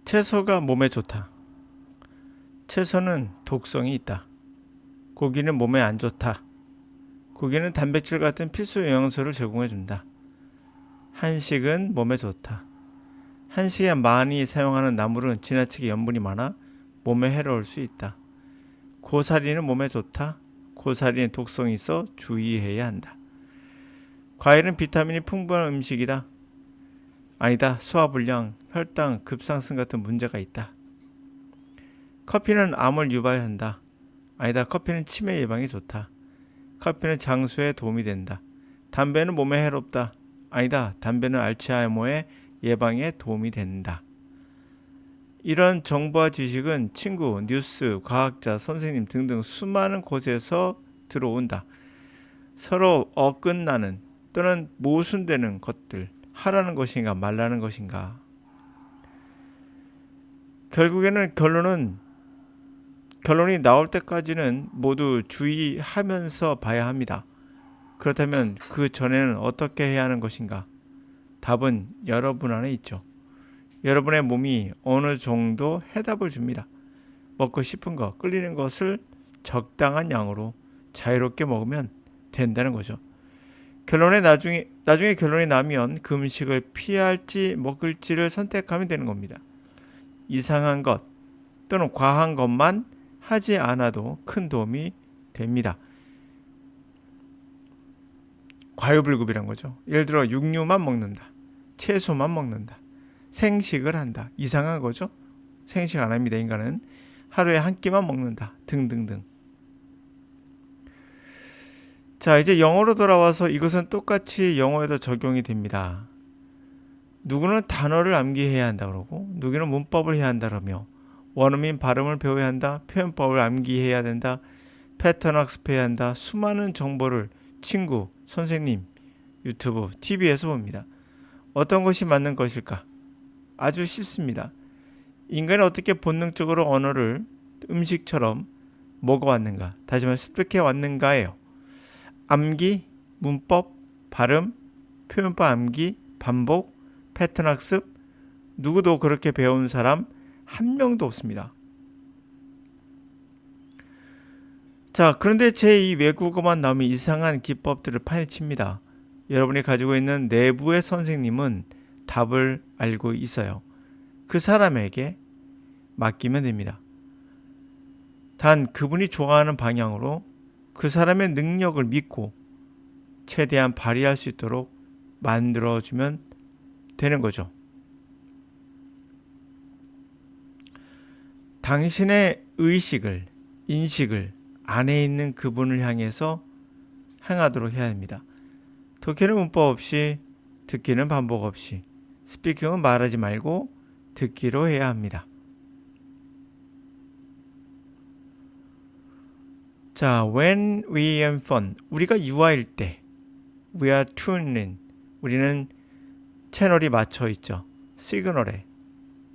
채소가 몸에 좋다. 채소는 독성이 있다. 고기는 몸에 안 좋다. 고기는 단백질 같은 필수 영양소를 제공해준다. 한식은 몸에 좋다. 한식에 많이 사용하는 나물은 지나치게 염분이 많아 몸에 해로울 수 있다. 고사리는 몸에 좋다. 고사리는 독성이 있어 주의해야 한다. 과일은 비타민이 풍부한 음식이다. 아니다. 소화불량, 혈당 급상승 같은 문제가 있다. 커피는 암을 유발한다. 아니다. 커피는 치매 예방에 좋다. 커피는 장수에 도움이 된다. 담배는 몸에 해롭다. 아니다. 담배는 알츠하이머의 예방에 도움이 된다. 이런 정보와 지식은 친구, 뉴스, 과학자, 선생님 등등 수많은 곳에서 들어온다. 서로 어긋나는 또는 모순되는 것들, 하라는 것인가 말라는 것인가. 결국에는 결론이 나올 때까지는 모두 주의하면서 봐야 합니다. 그렇다면 그 전에는 어떻게 해야 하는 것인가? 답은 여러분 안에 있죠. 여러분의 몸이 어느 정도 해답을 줍니다. 먹고 싶은 거, 끌리는 것을 적당한 양으로 자유롭게 먹으면 된다는 거죠. 나중에 결론이 나면 그 음식을 피할지 먹을지를 선택하면 되는 겁니다. 이상한 것 또는 과한 것만 하지 않아도 큰 도움이 됩니다. 과유불급이란 거죠. 예를 들어 육류만 먹는다. 채소만 먹는다. 생식을 한다. 이상한 거죠. 생식 안 합니다. 인간은 하루에 한 끼만 먹는다. 등등등. 자, 이제 영어로 돌아와서 이것은 똑같이 영어에도 적용이 됩니다. 누구는 단어를 암기해야 한다 그러고 누구는 문법을 해야 한다 그러며 원어민 발음을 배워야 한다. 표현법을 암기해야 된다. 패턴 학습해야 한다. 수많은 정보를 친구, 선생님, 유튜브, TV에서 봅니다. 어떤 것이 맞는 것일까? 아주 쉽습니다. 인간이 어떻게 본능적으로 언어를 음식처럼 먹어왔는가? 다시 말해 습득해 왔는가예요. 암기, 문법, 발음, 표현법 암기, 반복, 패턴 학습, 누구도 그렇게 배운 사람 한 명도 없습니다. 자, 그런데 제2 외국어만 나오면 이상한 기법들을 파헤칩니다. 여러분이 가지고 있는 내부의 선생님은 답을 알고 있어요. 그 사람에게 맡기면 됩니다. 단 그분이 좋아하는 방향으로 그 사람의 능력을 믿고 최대한 발휘할 수 있도록 만들어주면 되는 거죠. 당신의 의식을, 인식을 안에 있는 그분을 향해서 행하도록 해야 합니다. 독해는 문법 없이, 듣기는 반복 없이, 스피킹은 말하지 말고 듣기로 해야 합니다. 자, when we have fun, 우리가 유아일 때, we are tuned in, 우리는 채널이 맞춰 있죠. 시그널에,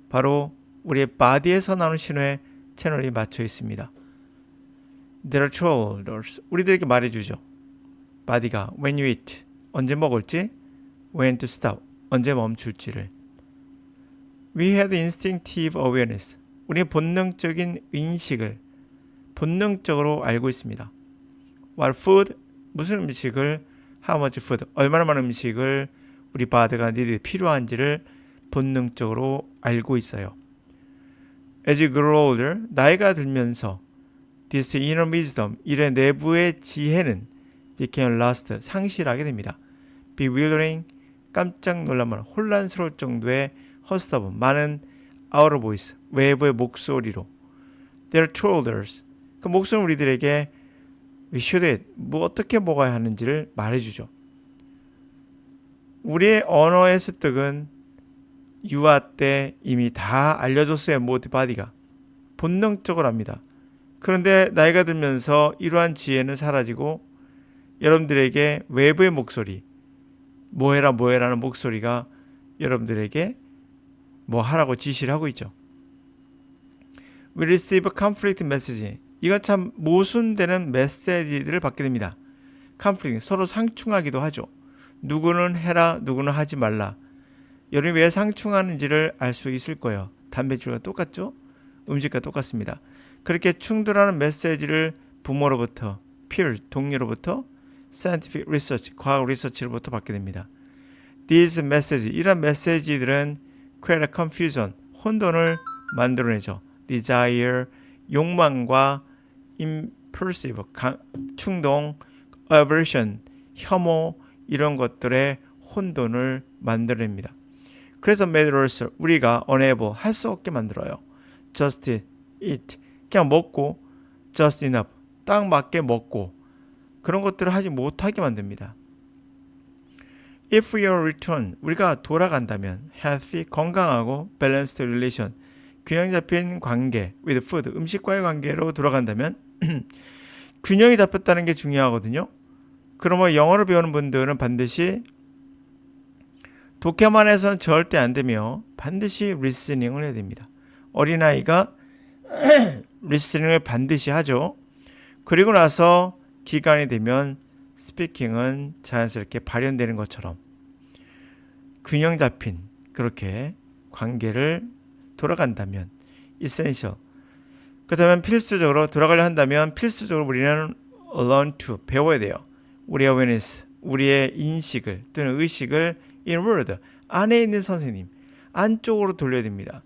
바로 우리의 바디에서 나오는 신호에 채널이 맞춰 있습니다. There are shoulders, 우리들에게 말해주죠. 바디가 when you eat, 언제 먹을지, when to stop, 언제 멈출지를. We have instinctive awareness, 우리의 본능적인 인식을 본능적으로 알고 있습니다. What food, 무슨 음식을, how much food, 얼마나 많은 음식을 우리 바디가 필요한지를 본능적으로 알고 있어요. As you grow older, 나이가 들면서 this inner wisdom, 이의 내부의 지혜는 became lost, 상실하게 됩니다. bewildering, 깜짝 놀라면 혼란스러울 정도의 허스터분, 많은 outer voice, 외부의 목소리로. Their shoulders, 그 목소리는 우리들에게 we should eat, 어떻게 먹어야 하는지를 말해주죠. 우리의 언어의 습득은 유아 때 이미 다 알려줬어요. 모두 바디가 본능적으로 합니다. 그런데 나이가 들면서 이러한 지혜는 사라지고 여러분들에게 외부의 목소리, 뭐해라는 목소리가 여러분들에게 뭐 하라고 지시를 하고 있죠. We receive conflict message, 이건 참 모순되는 메시지들을 받게 됩니다. conflict, 서로 상충하기도 하죠. 누구는 해라, 누구는 하지 말라. 여러분이 왜 상충하는지를 알 수 있을 거예요. 단백질과 똑같죠? 음식과 똑같습니다. 그렇게 충돌하는 메시지를 부모로부터, peer, 동료로부터, scientific research, 과학 리서치로부터 받게 됩니다. These messages, 이런 메시지들은 create a confusion, 혼돈을 만들어내죠. Desire, 욕망과 impulsive, 충동, aversion, 혐오, 이런 것들의 혼돈을 만들어냅니다. 그래서 murderers, 우리가 unable, 할 수 없게 만들어요. Just eat, 그냥 먹고, just enough, 딱 맞게 먹고, 그런 것들을 하지 못하게 만듭니다. If we return, 우리가 돌아간다면 healthy, 건강하고 balanced relation, 균형 잡힌 관계 with food, 음식과의 관계로 돌아간다면 균형이 잡혔다는 게 중요하거든요. 그러면 영어를 배우는 분들은 반드시 독해만 해서는 절대 안 되며 반드시 리스닝을 해야 됩니다. 어린아이가 리스닝을 반드시 하죠. 그리고 나서 기간이 되면 스피킹은 자연스럽게 발현되는 것처럼 균형 잡힌 그렇게 관계를 돌아간다면 essential. 그렇다면 필수적으로 돌아가려 한다면 필수적으로 우리는 learn to 배워야 돼요. 우리의 awareness, 우리의 인식을 또는 의식을 inward, 안에 있는 선생님 안쪽으로 돌려야 됩니다.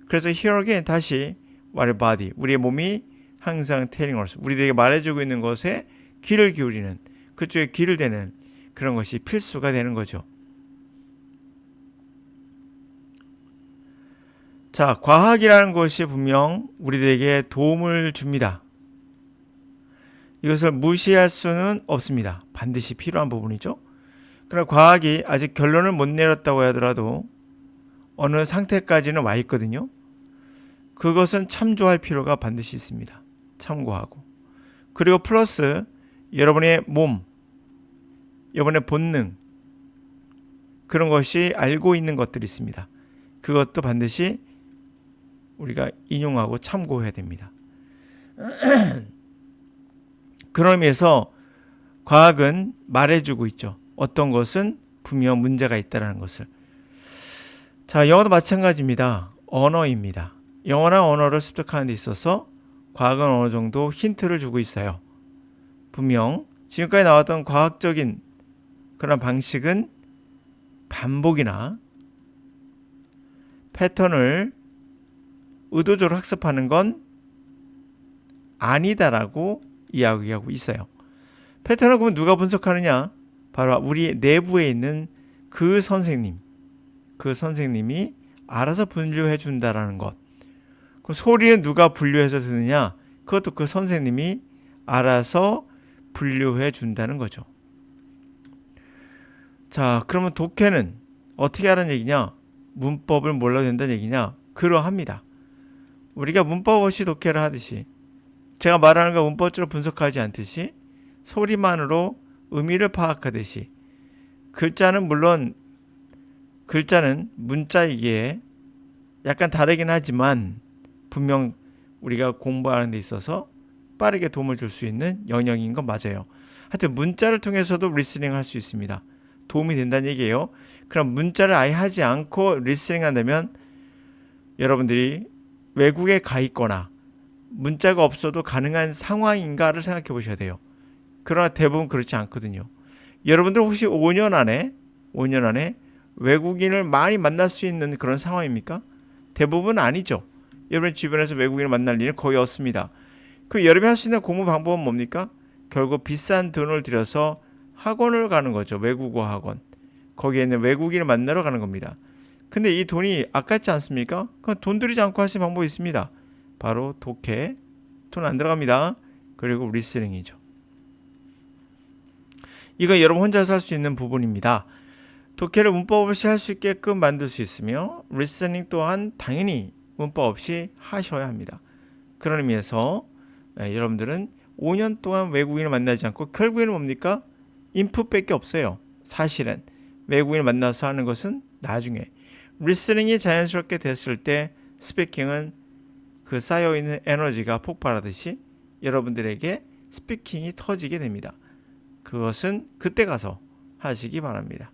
그래서 here again 다시 our body, 우리의 몸이 항상 telling us, 우리들에게 말해주고 있는 것에 귀를 기울이는, 그쪽에 귀를 대는 그런 것이 필수가 되는 거죠. 자, 과학이라는 것이 분명 우리들에게 도움을 줍니다. 이것을 무시할 수는 없습니다. 반드시 필요한 부분이죠. 그러나 과학이 아직 결론을 못 내렸다고 하더라도 어느 상태까지는 와 있거든요. 그것은 참조할 필요가 반드시 있습니다. 참고하고. 그리고 플러스 여러분의 몸, 여러분의 본능, 그런 것이 알고 있는 것들이 있습니다. 그것도 반드시 우리가 인용하고 참고해야 됩니다. 그런 의미에서 과학은 말해주고 있죠. 어떤 것은 분명 문제가 있다는 것을. 자, 영어도 마찬가지입니다. 언어입니다. 영어나 언어를 습득하는 데 있어서 과학은 어느 정도 힌트를 주고 있어요. 분명 지금까지 나왔던 과학적인 그런 방식은 반복이나 패턴을 의도적으로 학습하는 건 아니다라고 이야기하고 있어요. 패턴을 그러면 누가 분석하느냐? 바로 우리 내부에 있는 그 선생님이 알아서 분류해 준다라는 것. 그럼 소리는 누가 분류해서 듣느냐? 그것도 그 선생님이 알아서 분류해 준다는 거죠. 자, 그러면 독해는 어떻게 하라는 얘기냐? 문법을 몰라도 된다는 얘기냐? 그러합니다. 우리가 문법 없이 독해를 하듯이, 제가 말하는 거 문법적으로 분석하지 않듯이 소리만으로 의미를 파악하듯이, 글자는 물론 글자는 문자이기에 약간 다르긴 하지만 분명 우리가 공부하는 데 있어서 빠르게 도움을 줄 수 있는 영역인 건 맞아요. 하여튼 문자를 통해서도 리스닝 할 수 있습니다. 도움이 된다는 얘기예요. 그럼 문자를 아예 하지 않고 리스닝 한다면 여러분들이 외국에 가 있거나 문자가 없어도 가능한 상황인가를 생각해 보셔야 돼요. 그러나 대부분 그렇지 않거든요. 여러분들 혹시 5년 안에 외국인을 많이 만날 수 있는 그런 상황입니까? 대부분 아니죠. 여러분 주변에서 외국인을 만날 일은 거의 없습니다. 그 여러분이 할 수 있는 공부 방법은 뭡니까? 결국 비싼 돈을 들여서 학원을 가는 거죠. 외국어 학원. 거기에 있는 외국인을 만나러 가는 겁니다. 근데 이 돈이 아깝지 않습니까? 그럼 돈 들이지 않고 할 수 있는 방법이 있습니다. 바로 독해. 돈 안 들어갑니다. 그리고 리스닝이죠. 이건 여러분 혼자서 할 수 있는 부분입니다. 독해를 문법 없이 할 수 있게끔 만들 수 있으며 리스닝 또한 당연히 문법 없이 하셔야 합니다. 그런 의미에서 여러분들은 5년 동안 외국인을 만나지 않고 결국에는 뭡니까? 인풋밖에 없어요. 사실은 외국인을 만나서 하는 것은 나중에. 리스닝이 자연스럽게 됐을 때 스피킹은 그 쌓여있는 에너지가 폭발하듯이 여러분들에게 스피킹이 터지게 됩니다. 그것은 그때 가서 하시기 바랍니다.